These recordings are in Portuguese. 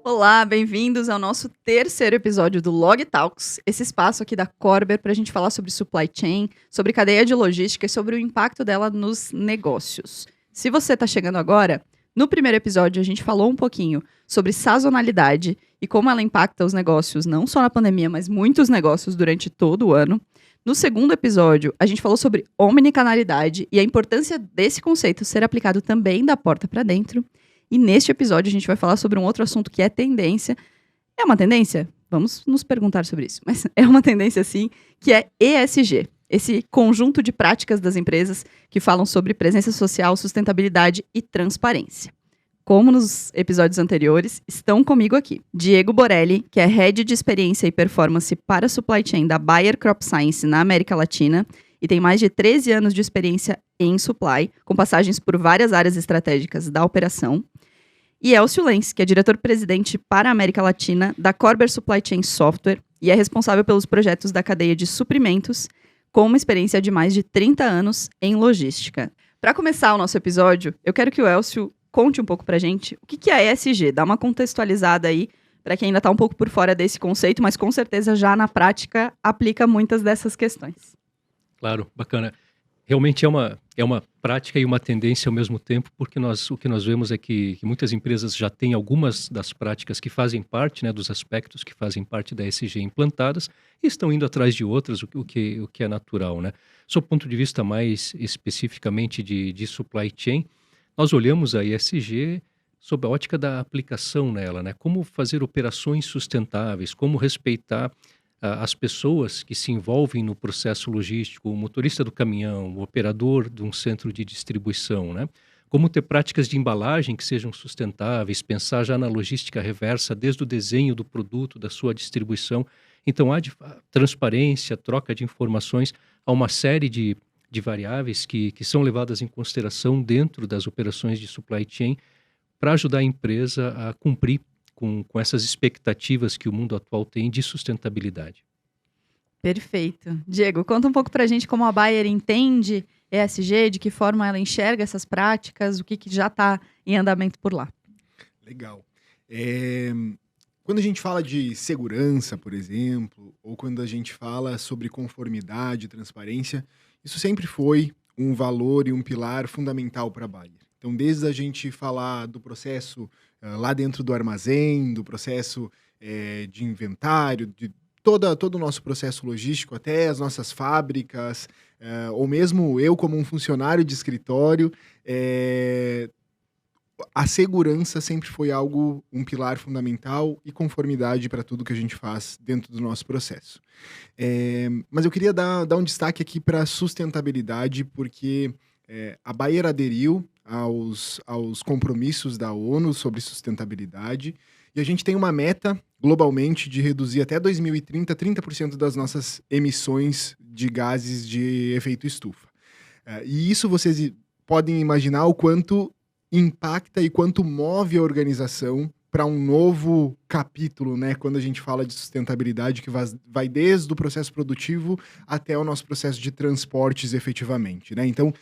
Olá, bem-vindos ao nosso terceiro episódio do Log Talks, esse espaço aqui da Corber para a gente falar sobre supply chain, sobre cadeia de logística e sobre o impacto dela nos negócios. Se você está chegando agora, no primeiro episódio a gente falou um pouquinho sobre sazonalidade e como ela impacta os negócios, não só na pandemia, mas muitos negócios durante todo o ano. No segundo episódio, a gente falou sobre omnicanalidade e a importância desse conceito ser aplicado também da porta para dentro. E neste episódio a gente vai falar sobre um outro assunto que é tendência. É uma tendência? Vamos nos perguntar sobre isso. Mas é uma tendência, sim, que é ESG. Esse conjunto de práticas das empresas que falam sobre presença social, sustentabilidade e transparência. Como nos episódios anteriores, estão comigo aqui Diego Borelli, que é Head de Experiência e Performance para Supply Chain da Bayer Crop Science na América Latina e tem mais de 13 anos de experiência em supply, com passagens por várias áreas estratégicas da operação. E Elcio Lenz, que é diretor-presidente para a América Latina da Corber Supply Chain Software e é responsável pelos projetos da cadeia de suprimentos, com uma experiência de mais de 30 anos em logística. Para começar o nosso episódio, eu quero que o Elcio conte um pouco para a gente o que é ESG, dá uma contextualizada aí para quem ainda está um pouco por fora desse conceito, mas com certeza já na prática aplica muitas dessas questões. Claro, bacana. Realmente é uma prática e uma tendência ao mesmo tempo, porque o que nós vemos é que muitas empresas já têm algumas das práticas que fazem parte, né, dos aspectos que fazem parte da ESG implantadas e estão indo atrás de outras, o que é natural, né? Sob o ponto de vista mais especificamente de supply chain, nós olhamos a ESG sob a ótica da aplicação nela, né? Como fazer operações sustentáveis, como respeitar as pessoas que se envolvem no processo logístico, o motorista do caminhão, o operador de um centro de distribuição, né? Como ter práticas de embalagem que sejam sustentáveis, pensar já na logística reversa, desde o desenho do produto, da sua distribuição. Então, há transparência, troca de informações, há uma série de variáveis que são levadas em consideração dentro das operações de supply chain para ajudar a empresa a cumprir com essas expectativas que o mundo atual tem de sustentabilidade. Perfeito. Diego, conta um pouco para a gente como a Bayer entende ESG, de que forma ela enxerga essas práticas, o que já está em andamento por lá. Legal. Quando a gente fala de segurança, por exemplo, ou quando a gente fala sobre conformidade, transparência, isso sempre foi um valor e um pilar fundamental para a Bayer. Então, desde a gente falar do processo lá dentro do armazém, do processo de inventário, de todo o nosso processo logístico, até as nossas fábricas, ou mesmo eu como um funcionário de escritório, a segurança sempre foi um pilar fundamental e conformidade para tudo que a gente faz dentro do nosso processo. Mas eu queria dar um destaque aqui para a sustentabilidade, porque a Bayer aderiu aos compromissos da ONU sobre sustentabilidade e a gente tem uma meta globalmente de reduzir até 2030 30% das nossas emissões de gases de efeito estufa. E isso vocês podem imaginar o quanto impacta e quanto move a organização para um novo capítulo, né? Quando a gente fala de sustentabilidade, que vai desde o processo produtivo até o nosso processo de transportes efetivamente, né? Então,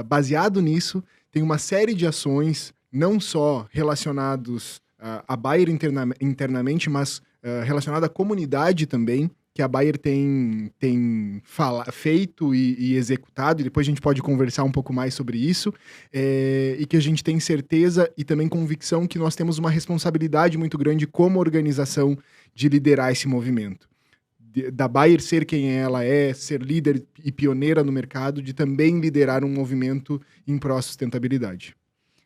baseado nisso, tem uma série de ações, não só relacionados a Bayer internamente, mas relacionada à comunidade também, que a Bayer tem feito e executado, e depois a gente pode conversar um pouco mais sobre isso, e que a gente tem certeza e também convicção que nós temos uma responsabilidade muito grande como organização de liderar esse movimento. Da Bayer ser quem ela é, ser líder e pioneira no mercado, de também liderar um movimento em pró-sustentabilidade.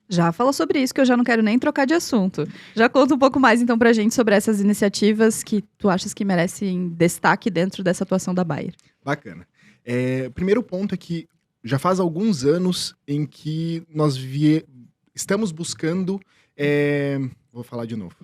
Já fala sobre isso, que eu já não quero nem trocar de assunto. Já conta um pouco mais, então, pra gente sobre essas iniciativas que tu achas que merecem destaque dentro dessa atuação da Bayer. Bacana. Primeiro ponto é que já faz alguns anos em que nós estamos buscando... Vou falar de novo.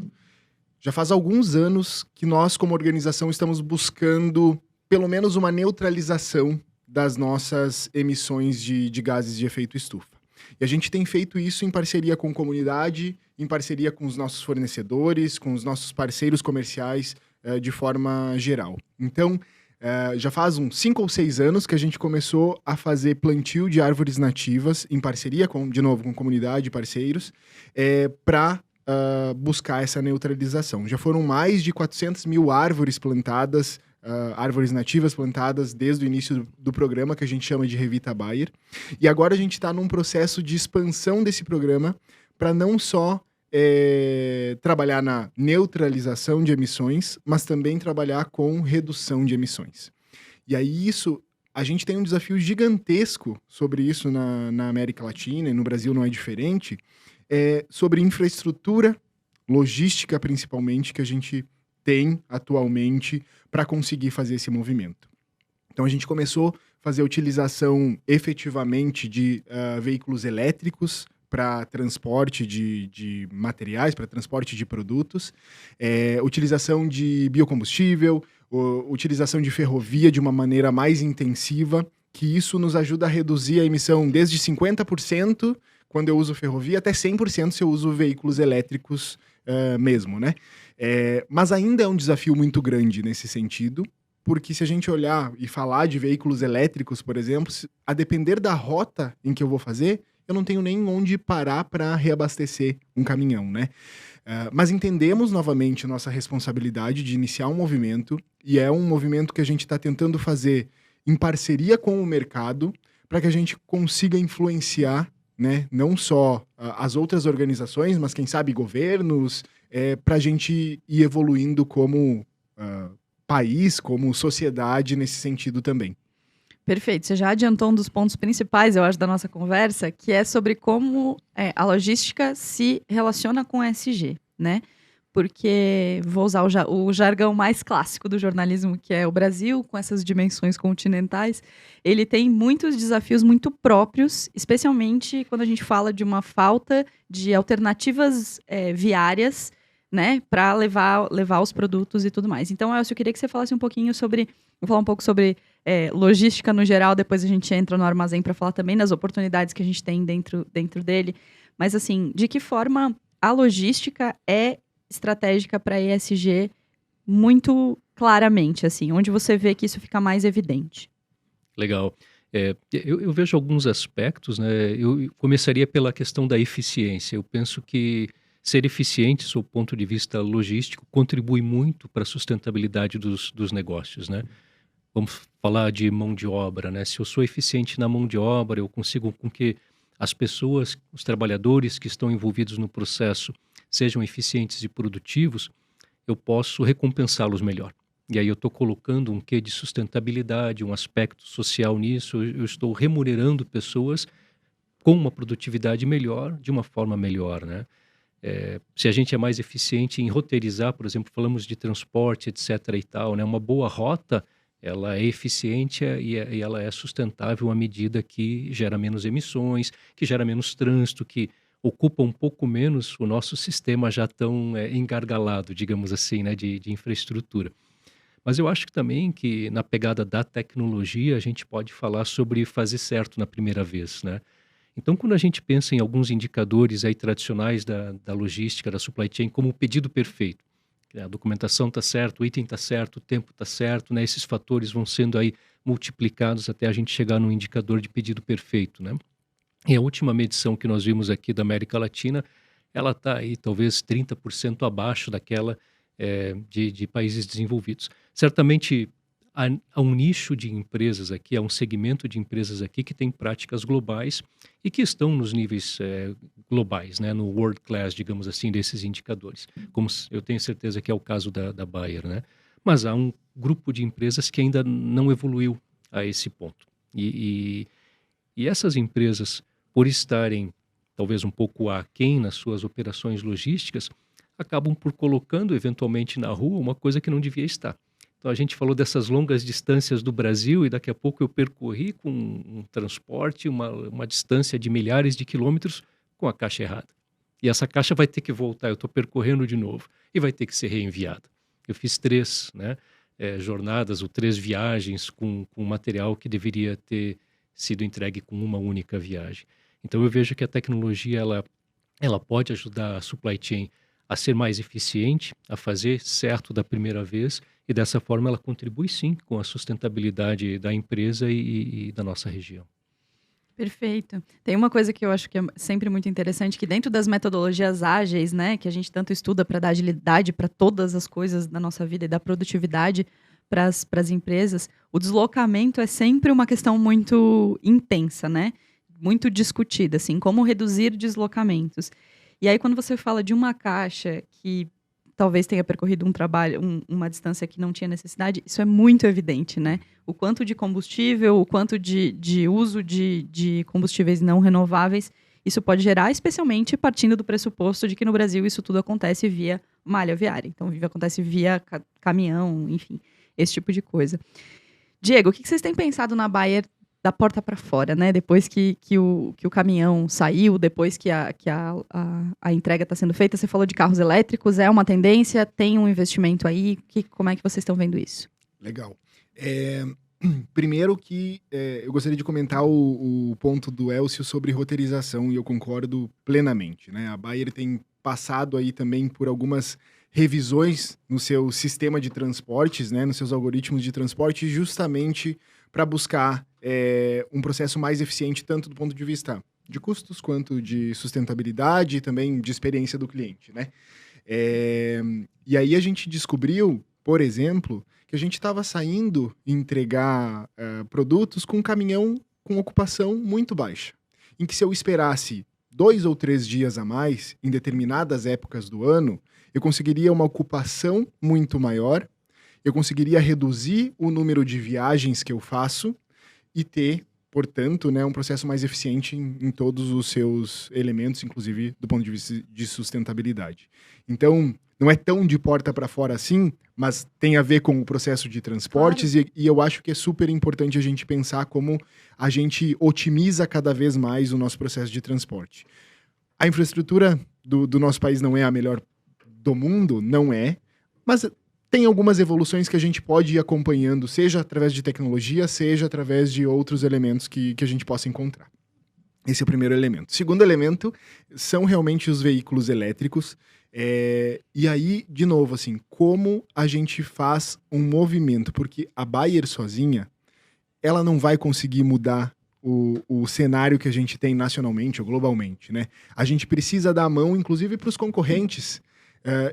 Já faz alguns anos que nós, como organização, estamos buscando pelo menos uma neutralização das nossas emissões de gases de efeito estufa. E a gente tem feito isso em parceria com a comunidade, em parceria com os nossos fornecedores, com os nossos parceiros comerciais, de forma geral. Então, Já faz uns 5 ou 6 anos que a gente começou a fazer plantio de árvores nativas em parceria, de novo, com comunidade e parceiros, para buscar essa neutralização. Já foram mais de 400 mil árvores plantadas, árvores nativas plantadas desde o início do programa, que a gente chama de Revita Bayer. E agora a gente está num processo de expansão desse programa para não só trabalhar na neutralização de emissões, mas também trabalhar com redução de emissões. E aí a gente tem um desafio gigantesco sobre isso na América Latina, e no Brasil não é diferente, sobre infraestrutura, logística principalmente, que a gente tem atualmente para conseguir fazer esse movimento. Então a gente começou a fazer a utilização efetivamente de veículos elétricos para transporte de materiais, para transporte de produtos, utilização de biocombustível, utilização de ferrovia de uma maneira mais intensiva, que isso nos ajuda a reduzir a emissão desde 50% quando eu uso ferrovia até 100% se eu uso veículos elétricos mesmo, né? Mas ainda é um desafio muito grande nesse sentido, porque se a gente olhar e falar de veículos elétricos, por exemplo, a depender da rota em que eu vou fazer, eu não tenho nem onde parar para reabastecer um caminhão, né? Mas entendemos novamente nossa responsabilidade de iniciar um movimento, e é um movimento que a gente está tentando fazer em parceria com o mercado, para que a gente consiga influenciar, né, não só as outras organizações, mas quem sabe governos, para a gente ir evoluindo como país, como sociedade nesse sentido também. Perfeito. Você já adiantou um dos pontos principais, eu acho, da nossa conversa, que é sobre como a logística se relaciona com ESG, né? Porque, vou usar o jargão mais clássico do jornalismo, que é o Brasil, com essas dimensões continentais, ele tem muitos desafios muito próprios, especialmente quando a gente fala de uma falta de alternativas viárias, né, para levar os produtos e tudo mais. Então, Elcio, eu queria que você falasse um pouquinho sobre, vou falar um pouco sobre logística no geral, depois a gente entra no armazém para falar também das oportunidades que a gente tem dentro dele. Mas, assim, de que forma a logística é estratégica para ESG muito claramente, assim, onde você vê que isso fica mais evidente? Legal. Eu vejo alguns aspectos, né? Eu começaria pela questão da eficiência. Eu penso que ser eficiente, sob o ponto de vista logístico, contribui muito para a sustentabilidade dos negócios, né? Vamos falar de mão de obra, né? Se eu sou eficiente na mão de obra, eu consigo com que as pessoas, os trabalhadores que estão envolvidos no processo sejam eficientes e produtivos, eu posso recompensá-los melhor. E aí eu estou colocando um quê de sustentabilidade, um aspecto social nisso, eu estou remunerando pessoas com uma produtividade melhor, de uma forma melhor, né? Se a gente é mais eficiente em roteirizar, por exemplo, falamos de transporte, etc. e tal, né? Uma boa rota, ela é eficiente e ela é sustentável à medida que gera menos emissões, que gera menos trânsito, que ocupa um pouco menos o nosso sistema já tão engargalado, digamos assim, né? de infraestrutura. Mas eu acho que também que na pegada da tecnologia a gente pode falar sobre fazer certo na primeira vez, né? Então, quando a gente pensa em alguns indicadores aí tradicionais da logística, da supply chain, como o pedido perfeito, a documentação está certa, o item está certo, o tempo está certo, né? Esses fatores vão sendo aí multiplicados até a gente chegar no indicador de pedido perfeito, né? E a última medição que nós vimos aqui da América Latina, ela está aí talvez 30% abaixo daquela de países desenvolvidos. Certamente há um nicho de empresas aqui, há um segmento de empresas aqui que tem práticas globais e que estão nos níveis globais, né, no world class, digamos assim, desses indicadores. Como eu tenho certeza que é o caso da Bayer, né? Mas há um grupo de empresas que ainda não evoluiu a esse ponto. E essas empresas, por estarem talvez um pouco aquém nas suas operações logísticas, acabam por colocando eventualmente na rua uma coisa que não devia estar. Então a gente falou dessas longas distâncias do Brasil e daqui a pouco eu percorri com um transporte, uma distância de milhares de quilômetros com a caixa errada. E essa caixa vai ter que voltar, eu estou percorrendo de novo e vai ter que ser reenviada. Eu fiz 3 jornadas ou 3 viagens com material que deveria ter sido entregue com uma única viagem. Então eu vejo que a tecnologia ela pode ajudar a supply chain a ser mais eficiente, a fazer certo da primeira vez e dessa forma ela contribui sim com a sustentabilidade da empresa e da nossa região. Perfeito. Tem uma coisa que eu acho que é sempre muito interessante, que dentro das metodologias ágeis, né, que a gente tanto estuda para dar agilidade para todas as coisas da nossa vida e dar produtividade para as empresas, o deslocamento é sempre uma questão muito intensa, né? Muito discutida, assim, como reduzir deslocamentos. E aí, quando você fala de uma caixa que talvez tenha percorrido um trabalho, uma distância que não tinha necessidade, isso é muito evidente, né? O quanto de combustível, o quanto de uso de combustíveis não renováveis, isso pode gerar, especialmente partindo do pressuposto de que no Brasil isso tudo acontece via malha viária. Então, acontece via caminhão, enfim, esse tipo de coisa. Diego, o que vocês têm pensado na Bayer da porta para fora, né? Depois que o caminhão saiu, depois que a entrega está sendo feita, você falou de carros elétricos, é uma tendência, tem um investimento aí, como é que vocês estão vendo isso? Legal. Primeiro que eu gostaria de comentar o ponto do Elcio sobre roteirização, e eu concordo plenamente, né? A Bayer tem passado aí também por algumas revisões no seu sistema de transportes, né? Nos seus algoritmos de transporte, justamente para buscar um processo mais eficiente, tanto do ponto de vista de custos, quanto de sustentabilidade e também de experiência do cliente, né? E aí a gente descobriu, por exemplo, que a gente estava saindo entregar produtos com um caminhão com ocupação muito baixa, em que se eu esperasse 2 ou 3 dias a mais, em determinadas épocas do ano, eu conseguiria uma ocupação muito maior, eu conseguiria reduzir o número de viagens que eu faço e ter, portanto, né, um processo mais eficiente em todos os seus elementos, inclusive do ponto de vista de sustentabilidade. Então, não é tão de porta para fora assim, mas tem a ver com o processo de transportes, claro. E eu acho que é super importante a gente pensar como a gente otimiza cada vez mais o nosso processo de transporte. A infraestrutura do nosso país não é a melhor do mundo, não é, mas tem algumas evoluções que a gente pode ir acompanhando, seja através de tecnologia, seja através de outros elementos que a gente possa encontrar. Esse é o primeiro elemento. Segundo elemento são realmente os veículos elétricos. E aí, de novo, assim, como a gente faz um movimento? Porque a Bayer sozinha, ela não vai conseguir mudar o cenário que a gente tem nacionalmente ou globalmente, né? A gente precisa dar a mão, inclusive, para os concorrentes,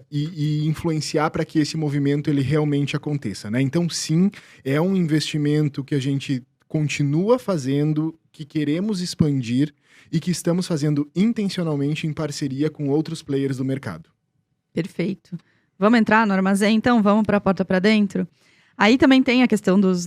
e influenciar para que esse movimento ele realmente aconteça, né? Então, sim, é um investimento que a gente continua fazendo, que queremos expandir e que estamos fazendo intencionalmente em parceria com outros players do mercado. Perfeito. Vamos entrar no armazém, então? Vamos para a porta para dentro? Aí também tem a questão dos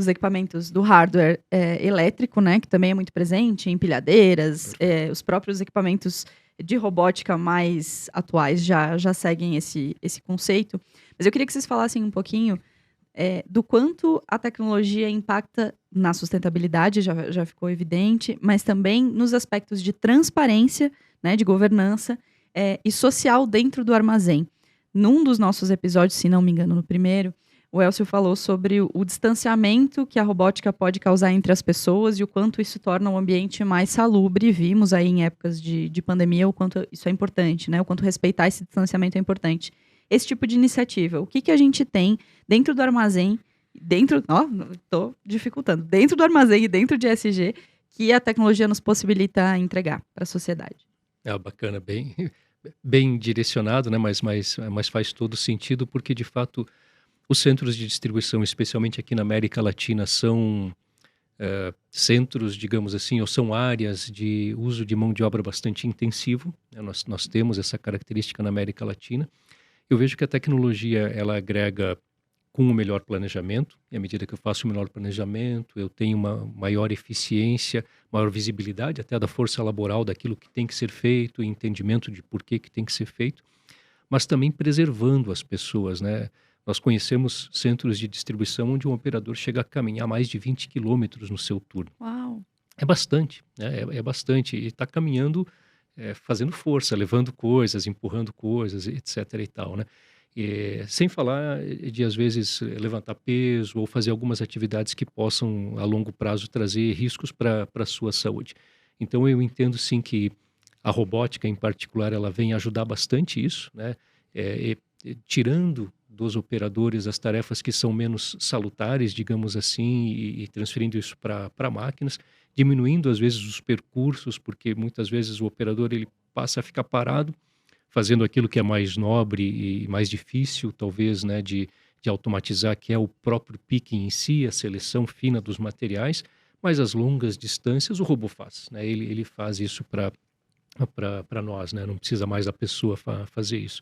equipamentos, do hardware elétrico, né? Que também é muito presente, empilhadeiras, os próprios equipamentos de robótica mais atuais já seguem esse conceito. Mas eu queria que vocês falassem um pouquinho do quanto a tecnologia impacta na sustentabilidade, já ficou evidente, mas também nos aspectos de transparência, né, de governança e social dentro do armazém. Num dos nossos episódios, se não me engano, no primeiro, o Elcio falou sobre o distanciamento que a robótica pode causar entre as pessoas e o quanto isso torna o ambiente mais salubre. Vimos aí em épocas de pandemia o quanto isso é importante, né? O quanto respeitar esse distanciamento é importante. Esse tipo de iniciativa, o que a gente tem dentro do armazém, dentro do armazém e dentro de ESG, que a tecnologia nos possibilita entregar para a sociedade? Bacana, bem direcionado, né? Mas faz todo sentido, porque de fato os centros de distribuição, especialmente aqui na América Latina, são centros, digamos assim, ou são áreas de uso de mão de obra bastante intensivo, né? Nós temos essa característica na América Latina. Eu vejo que a tecnologia, ela agrega com o melhor planejamento, e à medida que eu faço o melhor planejamento, eu tenho uma maior eficiência, maior visibilidade até da força laboral, daquilo que tem que ser feito, entendimento de por que tem que ser feito, mas também preservando as pessoas, né? Nós conhecemos centros de distribuição onde um operador chega a caminhar mais de 20 quilômetros no seu turno. Uau! É bastante, né? É bastante, e está caminhando, fazendo força, levando coisas, empurrando coisas, etc. e tal, né? Sem falar de, às vezes, levantar peso ou fazer algumas atividades que possam, a longo prazo, trazer riscos para a sua saúde. Então, eu entendo, sim, que a robótica, em particular, ela vem ajudar bastante isso, né? Tirando dos operadores as tarefas que são menos salutares, digamos assim, e transferindo isso para máquinas, diminuindo às vezes os percursos, porque muitas vezes o operador ele passa a ficar parado, fazendo aquilo que é mais nobre e mais difícil, talvez, né, de automatizar, que é o próprio picking em si, a seleção fina dos materiais, mas as longas distâncias o robô faz, né? Ele faz isso para nós, né? Não precisa mais da pessoa fazer isso.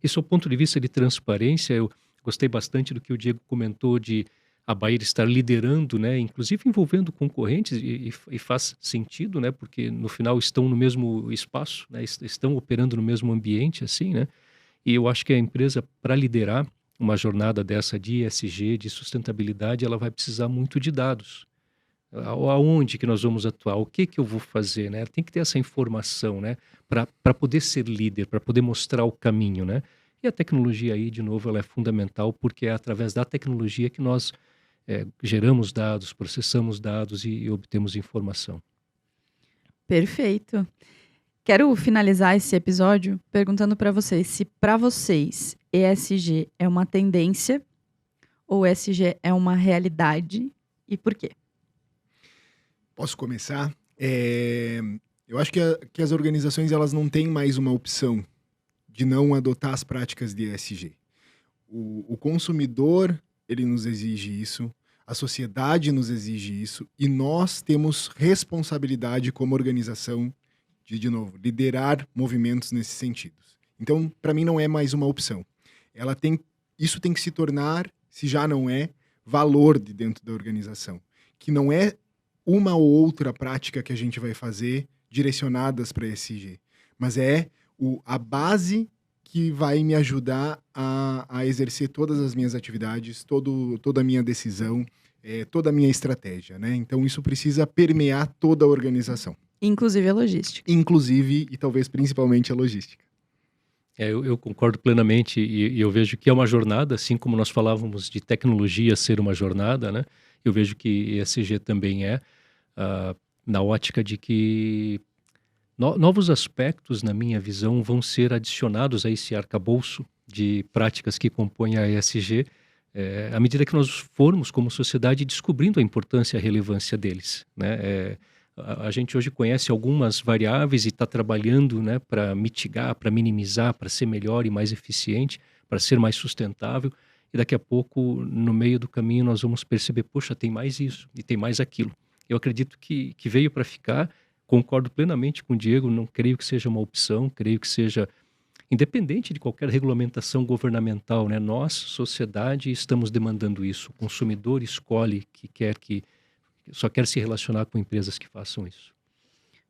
E sob o ponto de vista de transparência, eu gostei bastante do que o Diego comentou de a Bayer estar liderando, né? Inclusive envolvendo concorrentes, e faz sentido, né? Porque no final estão no mesmo espaço, né? Estão operando no mesmo ambiente, assim, né? E eu acho que a empresa, para liderar uma jornada dessa de ESG, de sustentabilidade, ela vai precisar muito de dados. Aonde que nós vamos atuar? O que eu vou fazer, né? Tem que ter essa informação, né? Para poder ser líder, para poder mostrar o caminho, né? E a tecnologia aí, de novo, ela é fundamental, porque é através da tecnologia que nós geramos dados, processamos dados e obtemos informação. Perfeito. Quero finalizar esse episódio perguntando para vocês se, para vocês, ESG é uma tendência ou ESG é uma realidade e por quê? Posso começar? Eu acho que as organizações elas não têm mais uma opção de não adotar as práticas de ESG. O consumidor, ele nos exige isso, a sociedade nos exige isso, e nós temos responsabilidade como organização de novo, liderar movimentos nesses sentidos. Então, para mim, não é mais uma opção. Isso tem que se tornar, se já não é, valor de dentro da organização. Que não é uma ou outra prática que a gente vai fazer direcionadas para ESG, mas é a base que vai me ajudar a exercer todas as minhas atividades, toda a minha decisão, toda a minha estratégia, né? Então isso precisa permear toda a organização. Inclusive a logística. Inclusive e talvez principalmente a logística. Eu concordo plenamente e eu vejo que é uma jornada, assim como nós falávamos de tecnologia ser uma jornada, né? Eu vejo que ESG também na ótica de que novos aspectos, na minha visão, vão ser adicionados a esse arcabouço de práticas que compõem a ESG, à medida que nós formos, como sociedade, descobrindo a importância e a relevância deles, né? A gente hoje conhece algumas variáveis e está trabalhando, né, para mitigar, para minimizar, para ser melhor e mais eficiente, para ser mais sustentável. E daqui a pouco, no meio do caminho, nós vamos perceber, poxa, tem mais isso e tem mais aquilo. Eu acredito que veio para ficar, concordo plenamente com o Diego, não creio que seja uma opção, creio que seja independente de qualquer regulamentação governamental, né? Nós, sociedade, estamos demandando isso. O consumidor escolhe só quer se relacionar com empresas que façam isso.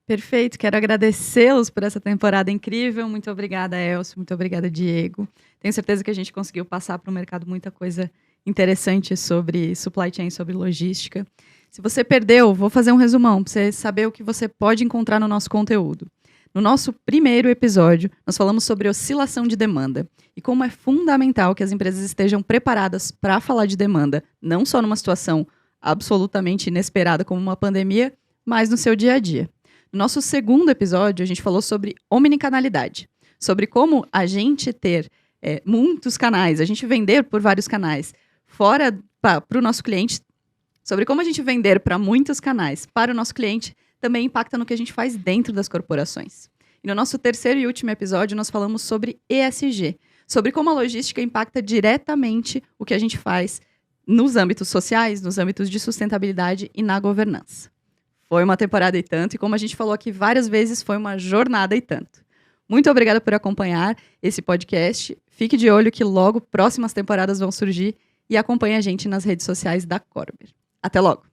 Perfeito, quero agradecê-los por essa temporada incrível. Muito obrigada, Elcio, muito obrigada, Diego. Tenho certeza que a gente conseguiu passar para o mercado muita coisa interessante sobre supply chain, sobre logística. Se você perdeu, vou fazer um resumão para você saber o que você pode encontrar no nosso conteúdo. No nosso primeiro episódio, nós falamos sobre oscilação de demanda e como é fundamental que as empresas estejam preparadas para falar de demanda, não só numa situação absolutamente inesperada como uma pandemia, mas no seu dia a dia. No nosso segundo episódio, a gente falou sobre omnicanalidade, sobre como a gente ter muitos canais, a gente vender por vários canais, fora para o nosso cliente, sobre como a gente vender para muitos canais para o nosso cliente, também impacta no que a gente faz dentro das corporações. E no nosso terceiro e último episódio, nós falamos sobre ESG, sobre como a logística impacta diretamente o que a gente faz nos âmbitos sociais, nos âmbitos de sustentabilidade e na governança. Foi uma temporada e tanto, e como a gente falou aqui várias vezes, foi uma jornada e tanto. Muito obrigada por acompanhar esse podcast. Fique de olho que logo próximas temporadas vão surgir e acompanhe a gente nas redes sociais da Corber. Até logo!